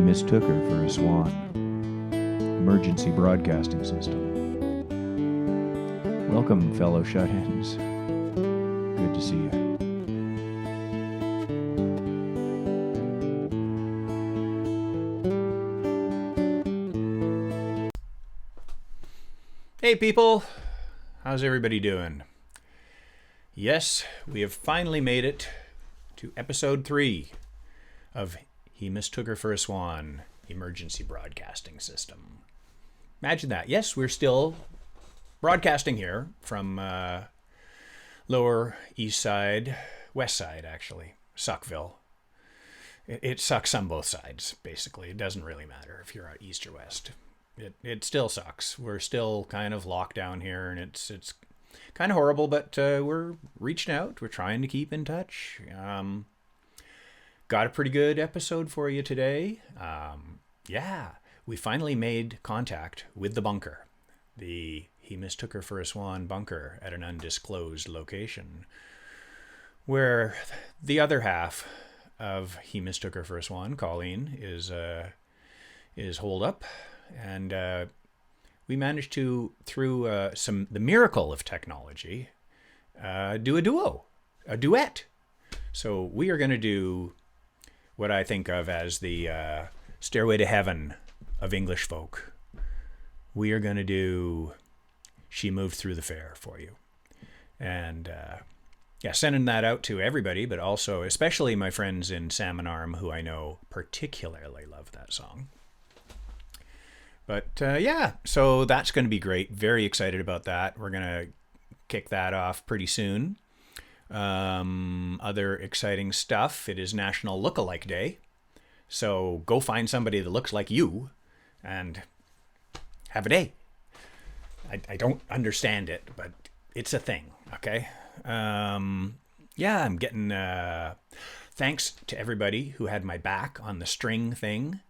mistook her for a Swan. Emergency broadcasting system. Welcome, fellow shut-ins. Good to see you. Hey people, how's everybody doing? Yes, we have finally made it to episode 3 of He Mistook Her for a Swan, Emergency Broadcasting System. Imagine that. Yes, we're still broadcasting here from Lower East Side, West Side actually, Suckville. It sucks on both sides, basically. It doesn't really matter if you're out east or west. It still sucks. We're still kind of locked down here, and it's kind of horrible, but we're reaching out. We're trying to keep in touch. Got a pretty good episode for you today. We finally made contact with the bunker. He mistook her for a Swan bunker at an undisclosed location, where the other half of He Mistook Her for a Swan, Colleen, is holed up. And we managed to, through the miracle of technology, do a duet. So we are going to do what I think of as the Stairway to Heaven of English folk. We are going to do She Moved Through the Fair for you. And sending that out to everybody, but also especially my friends in Salmon Arm, who I know particularly love that song. But so that's going to be great. Very excited about that. We're going to kick that off pretty soon. Other exciting stuff. It is National Lookalike Day. So go find somebody that looks like you and have a day. I don't understand it, but it's a thing. Okay. I'm getting thanks to everybody who had my back on the string thing.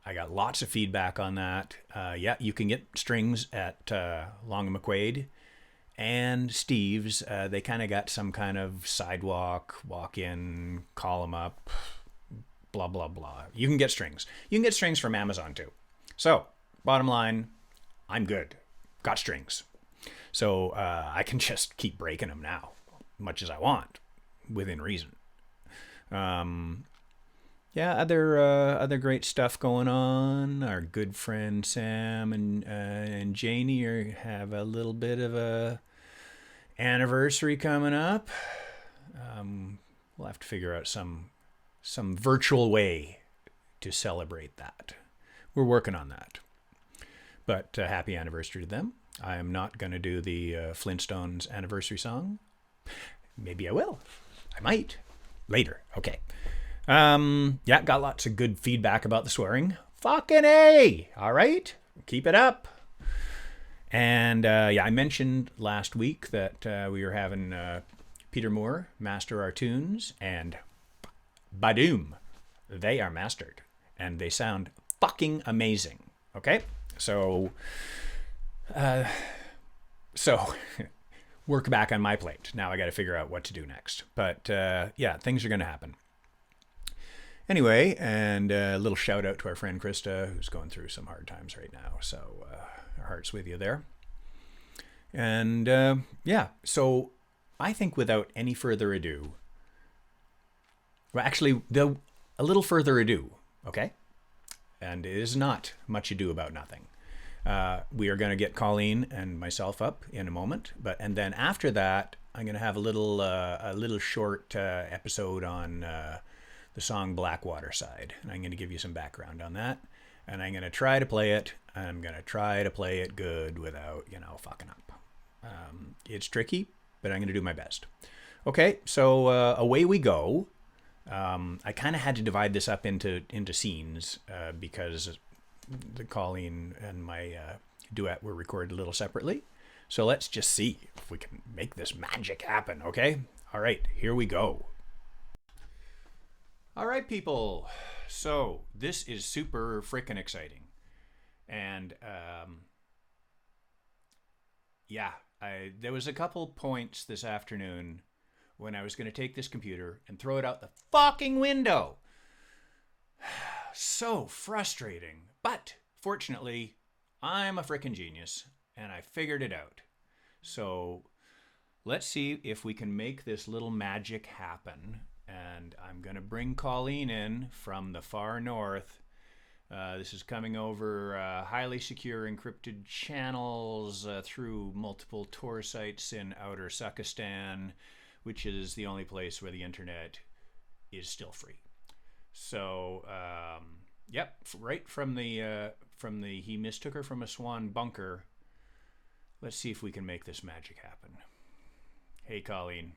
I got lots of feedback on that. You can get strings at Long and McQuaid and Steve's. They kind of got some kind of sidewalk, walk in, call them up, blah, blah, blah. You can get strings. You can get strings from Amazon too. So, bottom line, I'm good. Got strings. So I can just keep breaking them now, much as I want, within reason. Other great stuff going on. Our good friend Sam and Janie have a little bit of a anniversary coming up. We'll have to figure out some virtual way to celebrate that. We're working on that. But happy anniversary to them. I am not going to do the Flintstones anniversary song. Maybe I will. I might. Later. Okay. Got lots of good feedback about the swearing. Fucking A! All right? Keep it up. And, I mentioned last week that we were having Peter Moore master our tunes, and badoom, they are mastered. And they sound fucking amazing. Okay? So work back on my plate. Now I got to figure out what to do next. But, things are going to happen. Anyway, and a little shout out to our friend Krista, who's going through some hard times right now. So our heart's with you there. And so I think without any further ado, a little further ado, okay? And it is not much ado about nothing. We are going to get Colleen and myself up in a moment, and then after that, I'm going to have a little short episode on the song Black Waterside. And I'm going to give you some background on that. And I'm going to try to play it. I'm going to try to play it good without, fucking up. It's tricky, but I'm going to do my best. Okay, so away we go. I kind of had to divide this up into scenes because the Colleen and my duet were recorded a little separately. So let's just see if we can make this magic happen, okay? All right, here we go. All right, people. So this is super freaking exciting. And there was a couple points this afternoon when I was going to take this computer and throw it out the fucking window. So frustrating. But fortunately, I'm a frickin' genius and I figured it out. So let's see if we can make this little magic happen. And I'm going to bring Colleen in from the far north. This is coming over highly secure encrypted channels through multiple Tor sites in outer Sakistan, which is the only place where the internet is still free. So, yep, right from the he mistook her from a Swan bunker. Let's see if we can make this magic happen. Hey, Colleen.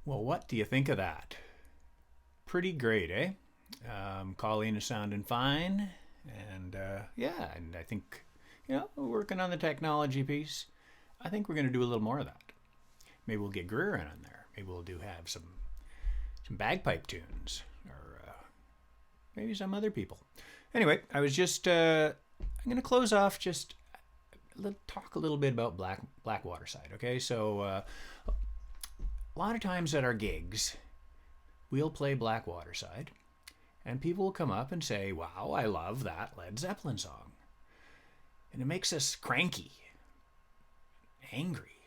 Well, what do you think of that? Pretty great, eh? Colleen is sounding fine. And and I think, we're working on the technology piece. I think we're going to do a little more of that. Maybe we'll get Greer in on there. Maybe we'll have some bagpipe tunes, or maybe some other people. Anyway, I was just I'm going to close off just talk a little bit about Black Waterside. Okay, so a lot of times at our gigs, we'll play Black Waterside, and people will come up and say, "Wow, I love that Led Zeppelin song," and it makes us cranky, angry,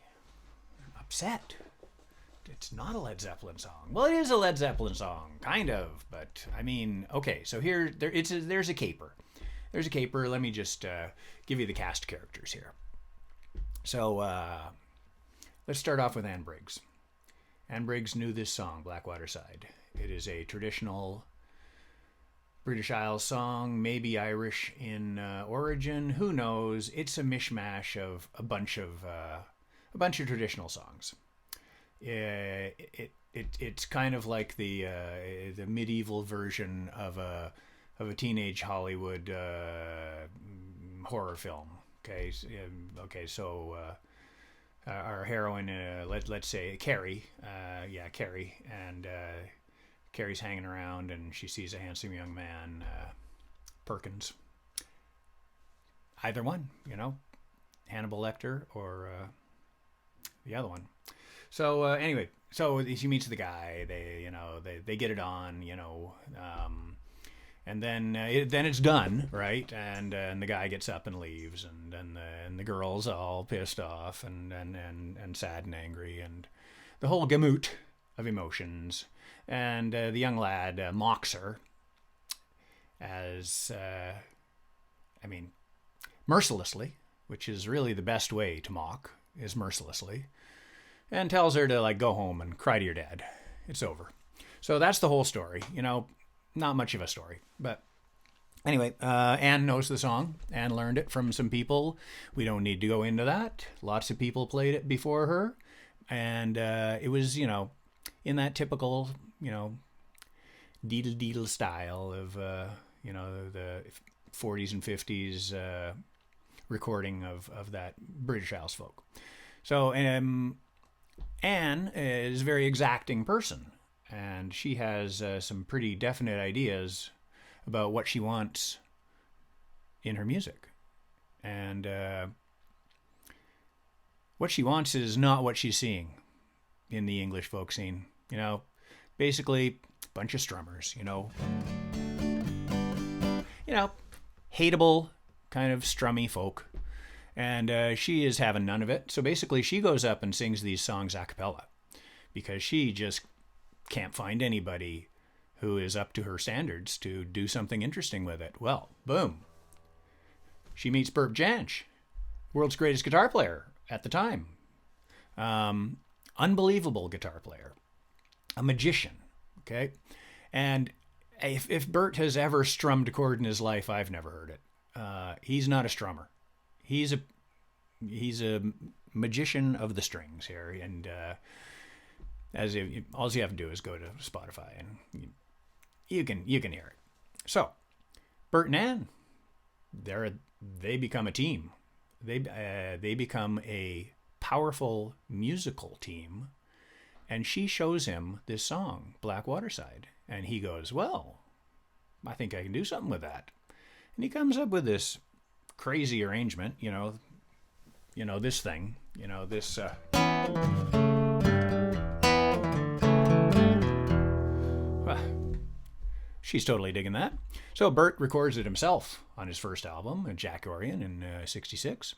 upset. It's not a Led Zeppelin song. Well, it is a Led Zeppelin song, kind of, but I mean, okay. So there's a caper. There's a caper. Let me just give you the cast characters here. So let's start off with Anne Briggs. Anne Briggs knew this song, Black Waterside. It is a traditional British Isles song, maybe Irish in origin. Who knows? It's a mishmash of a bunch of traditional songs. It's kind of like the medieval version of a teenage Hollywood horror film. Okay, so our heroine, let's say Carrie, Carrie, and Carrie's hanging around, and she sees a handsome young man, Perkins. Either one, Hannibal Lecter or the other one. So anyway, so she meets the guy. They get it on, and then it's done, right? And the guy gets up and leaves, and the girl's all pissed off and sad and angry, and the whole gamut of emotions. And the young lad mocks her as, mercilessly, which is really the best way to mock, is mercilessly, and tells her to go home and cry to your dad. It's over. So that's the whole story. Not much of a story, but anyway, Anne knows the song. Anne learned it from some people. We don't need to go into that. Lots of people played it before her, and it was, in that typical, deedle style of, the 40s and 50s recording of that British Isles folk. So Anne is a very exacting person, and she has some pretty definite ideas about what she wants in her music. And what she wants is not what she's seeing in the English folk scene. Basically, a bunch of strummers, hateable kind of strummy folk. And she is having none of it. So basically, she goes up and sings these songs a cappella because she just can't find anybody who is up to her standards to do something interesting with it. Well, boom. She meets Bert Jansch, world's greatest guitar player at the time. Unbelievable guitar player. A magician, okay? And if Bert has ever strummed a chord in his life, I've never heard it. He's not a strummer. He's a magician of the strings here, and all you have to do is go to Spotify and you can hear it. So, Bert and Anne, they become a team. They become a powerful musical team, and she shows him this song, Black Waterside, and he goes, "Well, I think I can do something with that," and he comes up with this crazy arrangement, this thing, this. She's totally digging that. So Bert records it himself on his first album, Jack Orion, in '66.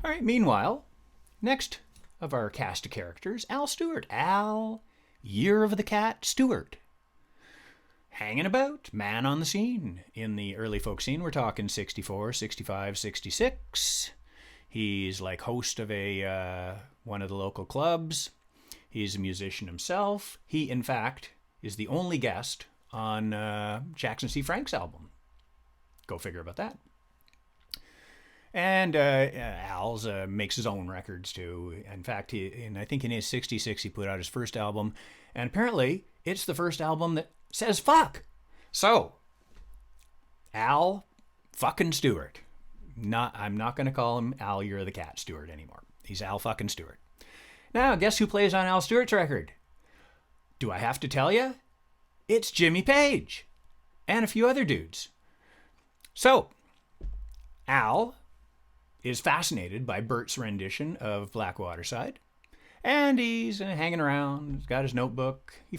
All right, meanwhile, next of our cast of characters, Al Stewart. Al, Year of the Cat Stewart. Hanging about, man on the scene. In the early folk scene, we're talking 64, 65, 66. He's like host of one of the local clubs. He's a musician himself. He, in fact, is the only guest on Jackson C. Frank's album. Go figure about that. And Al's makes his own records too. In fact, I think in his 66 he put out his first album, and apparently it's the first album that says fuck. So, Al fucking Stewart. I'm not going to call him Al You're the Cat Stewart anymore. He's Al fucking Stewart. Now, guess who plays on Al Stewart's record? Do I have to tell you? It's Jimmy Page and a few other dudes. So, Al is fascinated by Bert's rendition of Black Waterside, and he's hanging around. He's got his notebook. He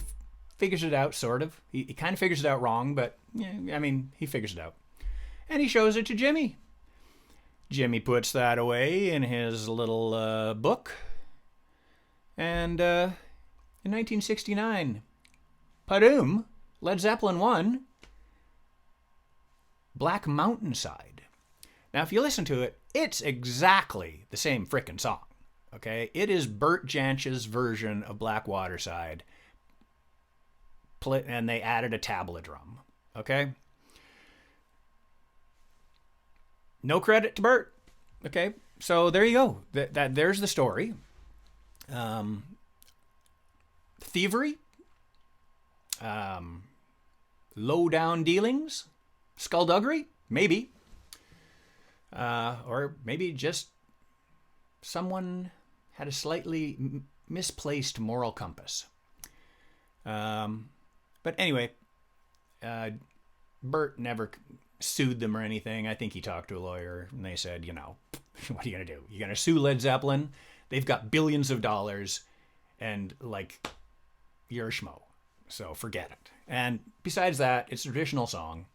figures it out, sort of. He kind of figures it out wrong, but yeah, I mean, he figures it out. And he shows it to Jimmy. Jimmy puts that away in his little book. And in 1969, Padoom, Led Zeppelin 1, Black Mountainside. Now, if you listen to it, it's exactly the same frickin' song, okay? It is Bert Jansch's version of Black Waterside, and they added a tabla drum, okay? No credit to Bert, okay? So there you go. There's the story. Thievery, low-down dealings, skullduggery, maybe. Or maybe just someone had a slightly misplaced moral compass. But anyway, Bert never sued them or anything. I think he talked to a lawyer, and they said, you know, what are you going to do? You're going to sue Led Zeppelin? They've got billions of dollars, and, like, you're a schmo. So forget it. And besides that, it's a traditional song.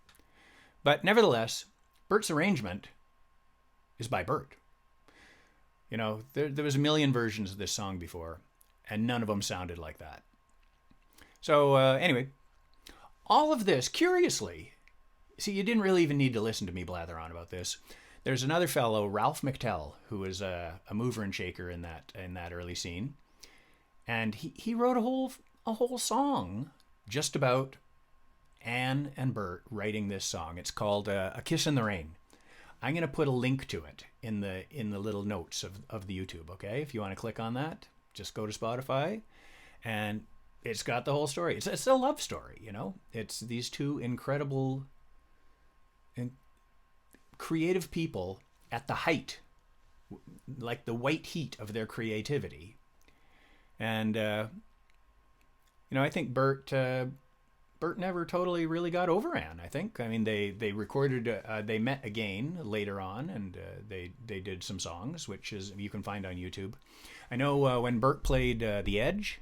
But nevertheless, Bert's arrangement is by Bert. You know, there was a million versions of this song before, and none of them sounded like that. So anyway, all of this, curiously, see, you didn't really even need to listen to me blather on about this. There's another fellow, Ralph McTell, who was a mover and shaker in that early scene, and he wrote a whole song just about Anne and Bert writing this song. It's called "A Kiss in the Rain." I'm going to put a link to it in the little notes of the YouTube, okay? If you want to click on that, just go to Spotify, and it's got the whole story. It's a love story, you know? It's these two incredible and creative people at the height, like the white heat of their creativity. And, you know, I think Bert never totally really got over Anne, I think. I mean, they recorded, they met again later on, and they did some songs, which is you can find on YouTube. I know when Bert played The Edge,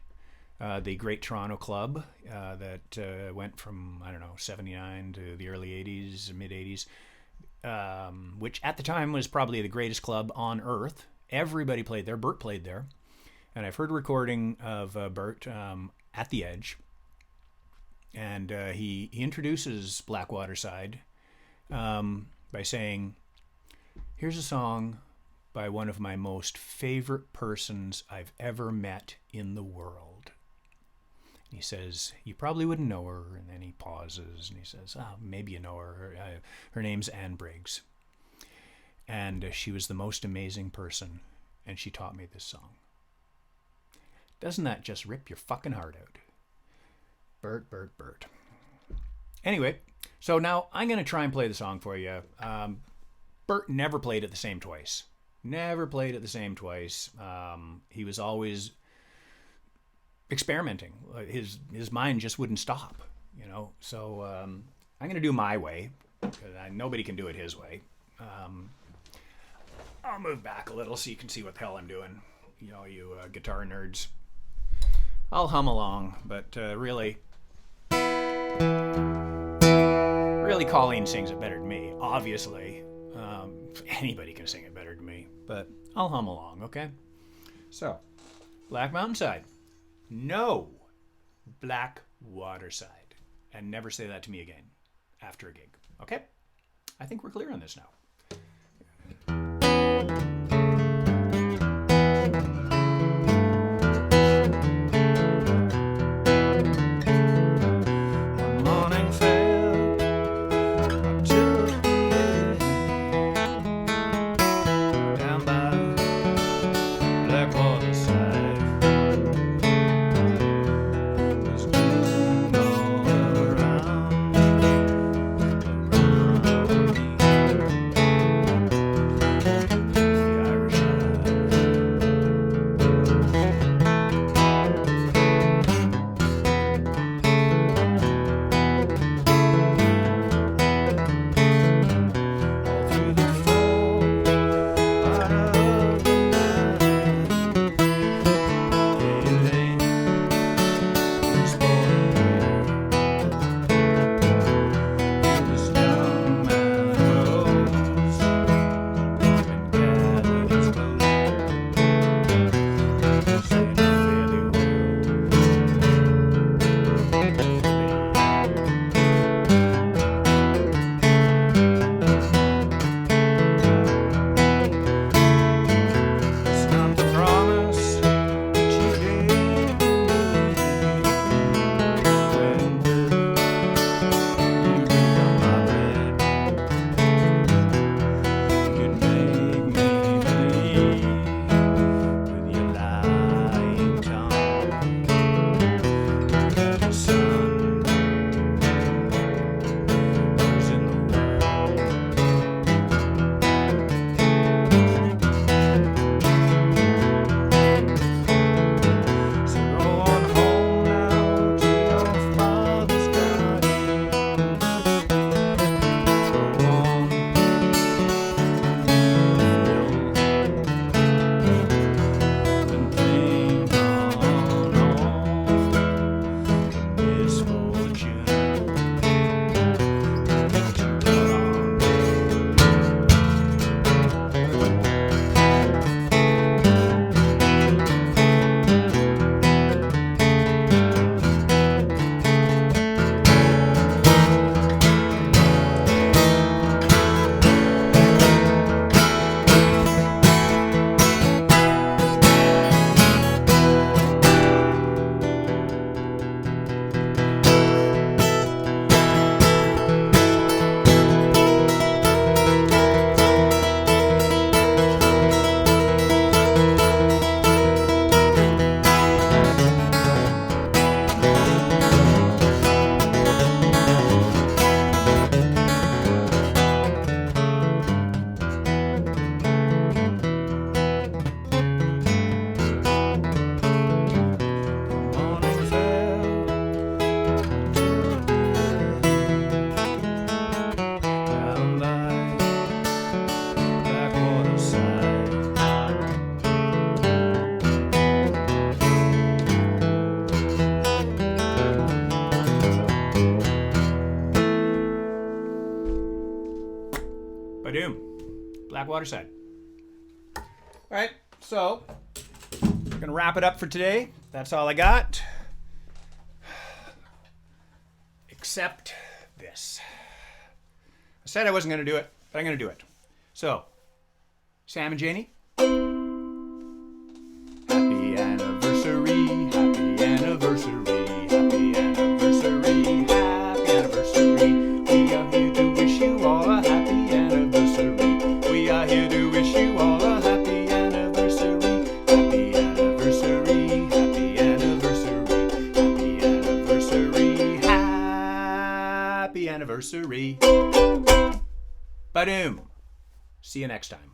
the great Toronto club that went from, I don't know, 79 to the early 80s, mid-80s, which at the time was probably the greatest club on earth. Everybody played there. Bert played there. And I've heard a recording of Bert at The Edge. And he introduces Black Waterside by saying, here's a song by one of my most favorite persons I've ever met in the world. And he says, you probably wouldn't know her. And then he pauses and he says, oh, maybe you know her. Her name's Anne Briggs. And she was the most amazing person. And she taught me this song. Doesn't that just rip your fucking heart out? Bert. Anyway, so now I'm going to try and play the song for you. Bert never played it the same twice. He was always experimenting. His mind just wouldn't stop, you know. So I'm going to do my way, because nobody can do it his way. I'll move back a little so you can see what the hell I'm doing. You know, you guitar nerds. I'll hum along, but really, Colleen sings it better than me, obviously. Anybody can sing it better than me, but I'll hum along, okay? So, Black Mountainside. No, Black Waterside. And never say that to me again after a gig, okay? I think we're clear on this now. Black Waterside. All right, so we're going to wrap it up for today. That's all I got. Except this. I said I wasn't going to do it, but I'm going to do it. So, Sam and Janie, happy anniversary, happy anniversary, happy anniversary, happy anniversary. We are here to wish you all a happy anniversary. We are here to wish you all a happy anniversary. Happy anniversary, happy anniversary, happy anniversary, happy anniversary. Ba-doom. See you next time.